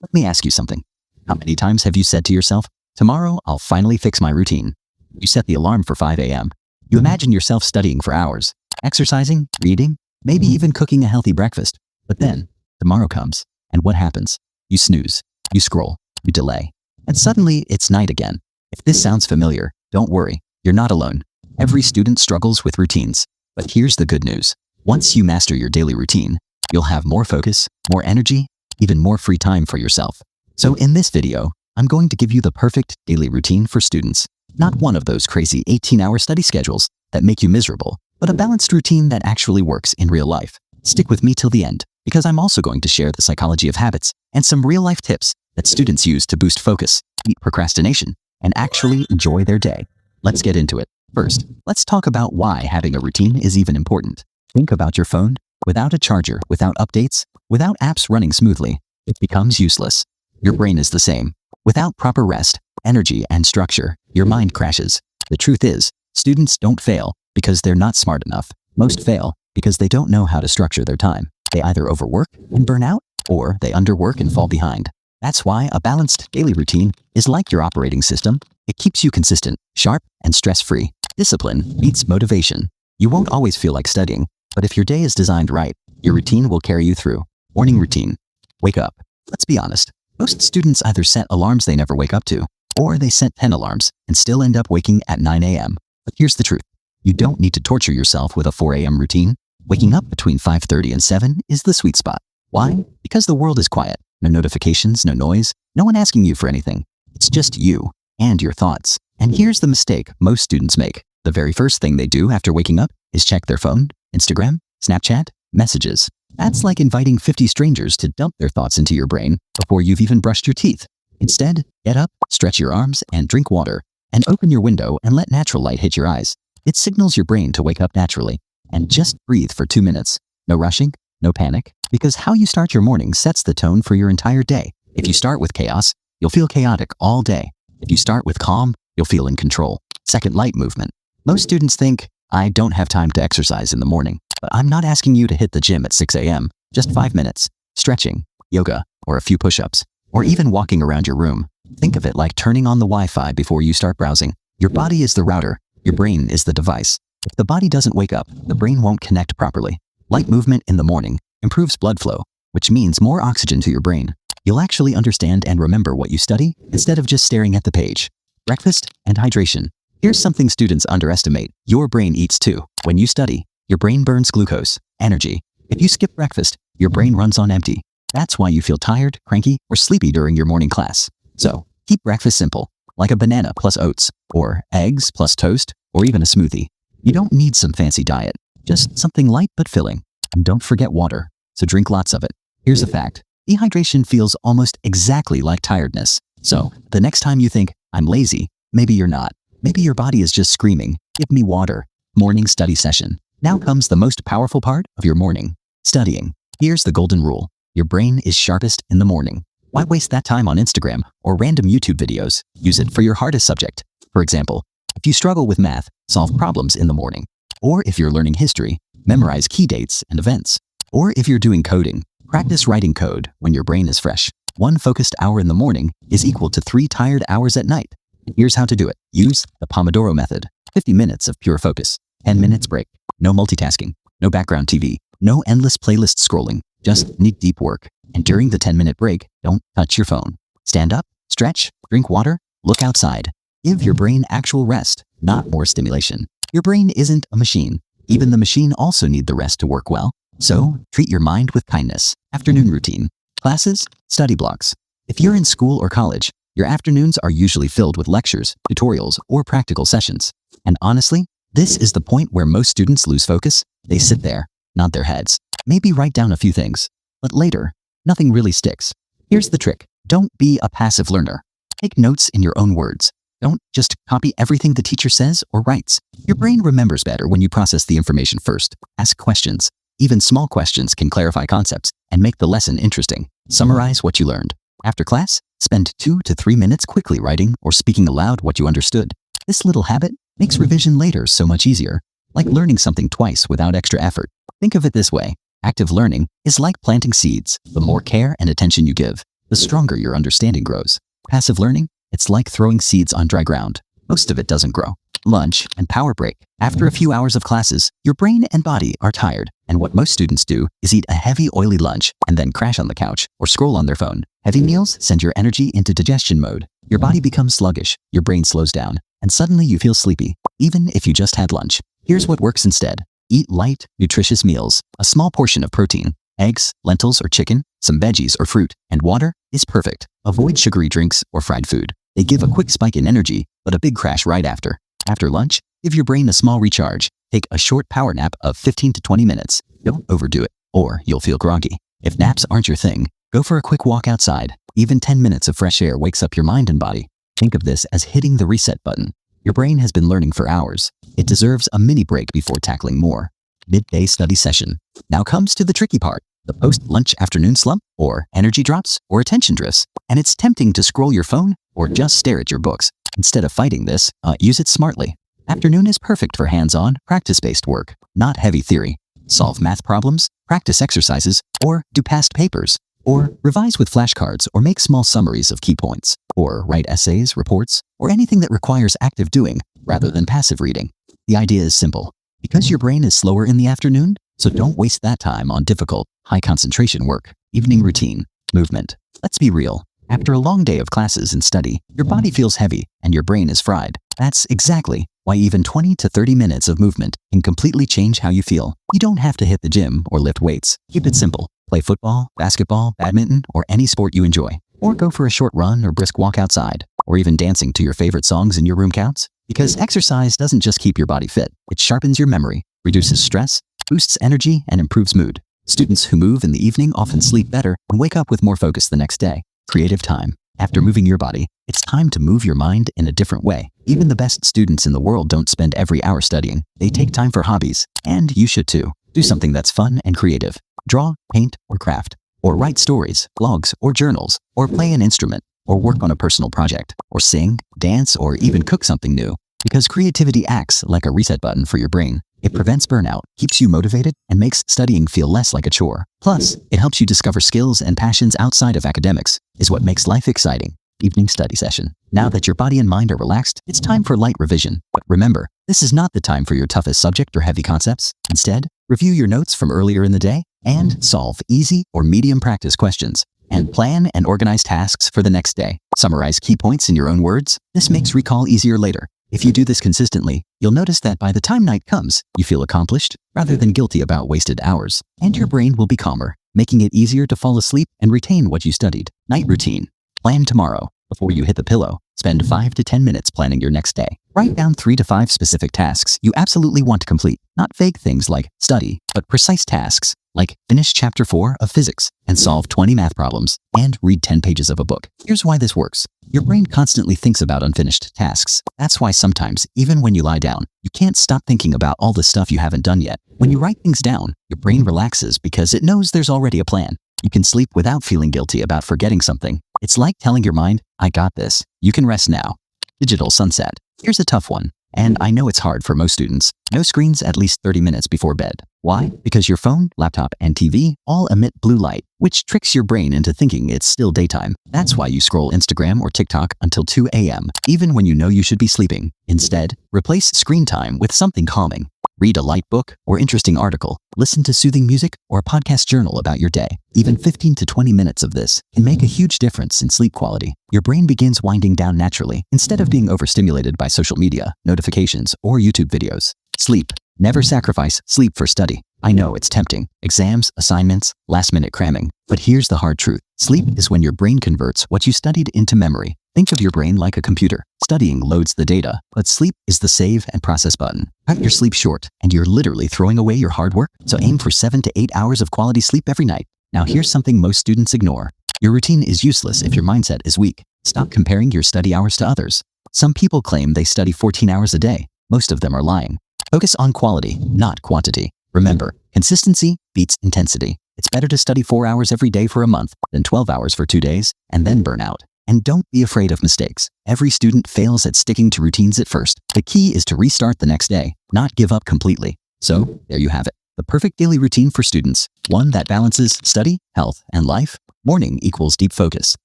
Let me ask you something. How many times have you said to yourself, tomorrow I'll finally fix my routine? You set the alarm for 5 a.m. You imagine yourself studying for hours, exercising, reading, maybe even cooking a healthy breakfast. But then, tomorrow comes, and what happens? You snooze, you scroll, you delay, and suddenly it's night again. If this sounds familiar, don't worry, you're not alone. Every student struggles with routines. But here's the good news. Once you master your daily routine, you'll have more focus, more energy, even more free time for yourself. So in this video, I'm going to give you the perfect daily routine for students. Not one of those crazy 18-hour study schedules that make you miserable, but a balanced routine that actually works in real life. Stick with me till the end, because I'm also going to share the psychology of habits and some real-life tips that students use to boost focus, beat procrastination, and actually enjoy their day. Let's get into it. First, let's talk about why having a routine is even important. Think about your phone. Without a charger, without updates, without apps running smoothly, it becomes useless. Your brain is the same. Without proper rest, energy, and structure, your mind crashes. The truth is, students don't fail because they're not smart enough. Most fail because they don't know how to structure their time. They either overwork and burn out, or they underwork and fall behind. That's why a balanced daily routine is like your operating system. It keeps you consistent, sharp, and stress-free. Discipline beats motivation. You won't always feel like studying, but if your day is designed right, your routine will carry you through. Morning routine. Wake up. Let's be honest. Most students either set alarms they never wake up to, or they set 10 alarms and still end up waking at 9 a.m. But here's the truth. You don't need to torture yourself with a 4 a.m. routine. Waking up between 5:30 and 7 is the sweet spot. Why? Because the world is quiet. No notifications, no noise, no one asking you for anything. It's just you and your thoughts. And here's the mistake most students make. The very first thing they do after waking up is check their phone, Instagram, Snapchat, messages. That's like inviting 50 strangers to dump their thoughts into your brain before you've even brushed your teeth. Instead, get up, stretch your arms, and drink water. And open your window and let natural light hit your eyes. It signals your brain to wake up naturally. And just breathe for 2 minutes. No rushing, no panic, because how you start your morning sets the tone for your entire day. If you start with chaos, you'll feel chaotic all day. If you start with calm, you'll feel in control. Second, light movement. Most students think, I don't have time to exercise in the morning. But I'm not asking you to hit the gym at 6 a.m. Just 5 minutes. Stretching, yoga, or a few push-ups, or even walking around your room. Think of it like turning on the Wi-Fi before you start browsing. Your body is the router. Your brain is the device. If the body doesn't wake up, the brain won't connect properly. Light movement in the morning improves blood flow, which means more oxygen to your brain. You'll actually understand and remember what you study instead of just staring at the page. Breakfast and hydration. Here's something students underestimate. Your brain eats too. When you study, your brain burns glucose, energy. If you skip breakfast, your brain runs on empty. That's why you feel tired, cranky, or sleepy during your morning class. So, keep breakfast simple, like a banana plus oats, or eggs plus toast, or even a smoothie. You don't need some fancy diet, just something light but filling. And don't forget water, so drink lots of it. Here's a fact. Dehydration feels almost exactly like tiredness. So, the next time you think, I'm lazy, maybe you're not. Maybe your body is just screaming, give me water. Morning study session. Now comes the most powerful part of your morning. Studying. Here's the golden rule. Your brain is sharpest in the morning. Why waste that time on Instagram or random YouTube videos? Use it for your hardest subject. For example, if you struggle with math, solve problems in the morning. Or if you're learning history, memorize key dates and events. Or if you're doing coding, practice writing code when your brain is fresh. 1 focused hour in the morning is equal to 3 tired hours at night. Here's how to do it. Use the Pomodoro method. 50 minutes of pure focus. 10 minutes break. No multitasking. No background TV. No endless playlist scrolling. Just need deep work. And during the 10-minute break, don't touch your phone. Stand up, stretch, drink water, look outside. Give your brain actual rest, not more stimulation. Your brain isn't a machine. Even the machine also need the rest to work well. So, treat your mind with kindness. Afternoon routine. Classes, study blocks. If you're in school or college, your afternoons are usually filled with lectures, tutorials, or practical sessions. And honestly, this is the point where most students lose focus. They sit there, nod their heads, maybe write down a few things. But later, nothing really sticks. Here's the trick. Don't be a passive learner. Take notes in your own words. Don't just copy everything the teacher says or writes. Your brain remembers better when you process the information first. Ask questions. Even small questions can clarify concepts and make the lesson interesting. Summarize what you learned. After class, spend 2 to 3 minutes quickly writing or speaking aloud what you understood. This little habit makes revision later so much easier, like learning something twice without extra effort. Think of it this way. Active learning is like planting seeds. The more care and attention you give, the stronger your understanding grows. Passive learning? It's like throwing seeds on dry ground. Most of it doesn't grow. Lunch and power break. After a few hours of classes, your brain and body are tired, and what most students do is eat a heavy, oily lunch and then crash on the couch or scroll on their phone. Heavy meals send your energy into digestion mode. Your body becomes sluggish, your brain slows down, and suddenly you feel sleepy, even if you just had lunch. Here's what works instead. Eat light, nutritious meals. A small portion of protein, eggs, lentils or chicken, some veggies or fruit, and water is perfect. Avoid sugary drinks or fried food. They give a quick spike in energy, but a big crash right after. After lunch, give your brain a small recharge. Take a short power nap of 15 to 20 minutes. Don't overdo it, or you'll feel groggy. If naps aren't your thing, go for a quick walk outside. Even 10 minutes of fresh air wakes up your mind and body. Think of this as hitting the reset button. Your brain has been learning for hours. It deserves a mini break before tackling more. Midday study session. Now comes to the tricky part. The post-lunch afternoon slump, or energy drops, or attention drifts. And it's tempting to scroll your phone or just stare at your books. Instead of fighting this, use it smartly. Afternoon is perfect for hands-on, practice-based work, not heavy theory. Solve math problems, practice exercises, or do past papers. Or revise with flashcards or make small summaries of key points. Or write essays, reports, or anything that requires active doing rather than passive reading. The idea is simple. Because your brain is slower in the afternoon, so don't waste that time on difficult, high-concentration work. Evening routine. Movement. Let's be real. After a long day of classes and study, your body feels heavy and your brain is fried. That's exactly why even 20 to 30 minutes of movement can completely change how you feel. You don't have to hit the gym or lift weights. Keep it simple. Play football, basketball, badminton, or any sport you enjoy. Or go for a short run or brisk walk outside. Or even dancing to your favorite songs in your room counts. Because exercise doesn't just keep your body fit, it sharpens your memory, reduces stress, boosts energy, and improves mood. Students who move in the evening often sleep better and wake up with more focus the next day. Creative time. After moving your body, it's time to move your mind in a different way. Even the best students in the world don't spend every hour studying. They take time for hobbies. And you should too. Do something that's fun and creative. Draw, paint, or craft. Or write stories, blogs, or journals. Or play an instrument. Or work on a personal project. Or sing, dance, or even cook something new. Because creativity acts like a reset button for your brain. It prevents burnout, keeps you motivated, and makes studying feel less like a chore. Plus, it helps you discover skills and passions outside of academics, is what makes life exciting. Evening study session. Now that your body and mind are relaxed, it's time for light revision. But remember, this is not the time for your toughest subject or heavy concepts. Instead, review your notes from earlier in the day and solve easy or medium practice questions. And plan and organize tasks for the next day. Summarize key points in your own words. This makes recall easier later. If you do this consistently, you'll notice that by the time night comes, you feel accomplished rather than guilty about wasted hours. And your brain will be calmer, making it easier to fall asleep and retain what you studied. Night routine. Plan tomorrow. Before you hit the pillow, spend 5 to 10 minutes planning your next day. Write down 3 to 5 specific tasks you absolutely want to complete. Not vague things like study, but precise tasks like finish chapter 4 of physics and solve 20 math problems and read 10 pages of a book. Here's why this works. Your brain constantly thinks about unfinished tasks. That's why sometimes, even when you lie down, you can't stop thinking about all the stuff you haven't done yet. When you write things down, your brain relaxes because it knows there's already a plan. You can sleep without feeling guilty about forgetting something. It's like telling your mind, I got this. You can rest now. Digital sunset. Here's a tough one. And I know it's hard for most students. No screens at least 30 minutes before bed. Why? Because your phone, laptop, and TV all emit blue light, which tricks your brain into thinking it's still daytime. That's why you scroll Instagram or TikTok until 2 a.m., even when you know you should be sleeping. Instead, replace screen time with something calming. Read a light book or interesting article. Listen to soothing music or a podcast journal about your day. Even 15 to 20 minutes of this can make a huge difference in sleep quality. Your brain begins winding down naturally instead of being overstimulated by social media, notifications, or YouTube videos. Sleep. Never sacrifice sleep for study. I know it's tempting. Exams, assignments, last-minute cramming. But here's the hard truth. Sleep is when your brain converts what you studied into memory. Think of your brain like a computer. Studying loads the data, but sleep is the save and process button. Cut your sleep short, and you're literally throwing away your hard work. So aim for 7 to 8 hours of quality sleep every night. Now here's something most students ignore. Your routine is useless if your mindset is weak. Stop comparing your study hours to others. Some people claim they study 14 hours a day. Most of them are lying. Focus on quality, not quantity. Remember, consistency beats intensity. It's better to study 4 hours every day for a month than 12 hours for 2 days and then burn out. And don't be afraid of mistakes. Every student fails at sticking to routines at first. The key is to restart the next day, not give up completely. So, there you have it. The perfect daily routine for students. One that balances study, health, and life. Morning equals deep focus.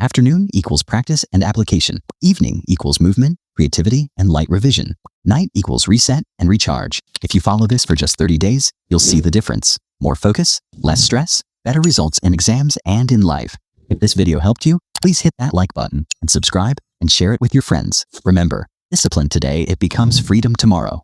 Afternoon equals practice and application. Evening equals movement, creativity, and light revision. Night equals reset and recharge. If you follow this for just 30 days, you'll see the difference. More focus, less stress, better results in exams and in life. If this video helped you, please hit that like button and subscribe and share it with your friends. Remember, discipline today, it becomes freedom tomorrow.